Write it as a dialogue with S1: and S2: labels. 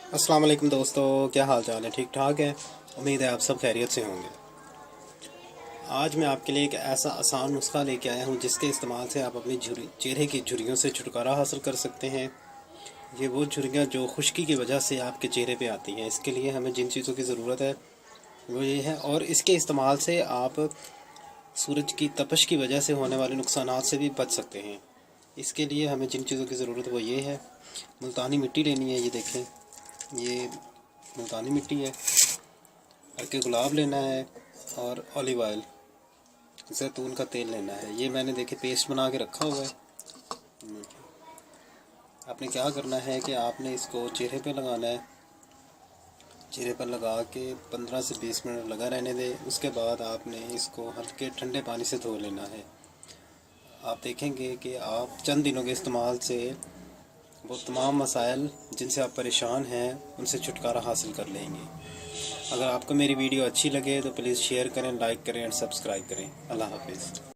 S1: अस्सलाम वालेकुम दोस्तों, क्या हाल चाल है? ठीक ठाक है। उम्मीद है आप सब खैरियत से होंगे। आज मैं आपके लिए एक ऐसा आसान नुस्खा लेके आया हूँ जिसके इस्तेमाल से आप अपनी चेहरे की झुर्रियों से छुटकारा हासिल कर सकते हैं। ये वो झुर्रियाँ जो खुश्की की वजह से आपके चेहरे पे आती हैं। इसके लिए हमें जिन चीज़ों की ज़रूरत है वो ये है, और इसके इस्तेमाल से आप सूरज की तपश की वजह से होने वाले नुकसानात से भी बच सकते हैं। इसके लिए हमें जिन चीज़ों की ज़रूरत है वो ये है, मुल्तानी मिट्टी लेनी है। ये देखें, ये मुल्तानी मिट्टी है। हल्के गुलाब लेना है और ऑलिव ऑयल, जैतून का तेल लेना है। ये मैंने देखे पेस्ट बना के रखा हुआ है। आपने क्या करना है कि आपने इसको चेहरे पे लगाना है। चेहरे पर लगा के 15 से 20 मिनट लगा रहने दें। उसके बाद आपने इसको हल्के ठंडे पानी से धो लेना है। आप देखेंगे कि आप चंद दिनों के इस्तेमाल से वो तमाम मसाइल जिनसे आप परेशान हैं उनसे छुटकारा हासिल कर लेंगे। अगर आपको मेरी वीडियो अच्छी लगे तो प्लीज़ शेयर करें, लाइक करें और सब्सक्राइब करें। अल्लाह हाफिज़।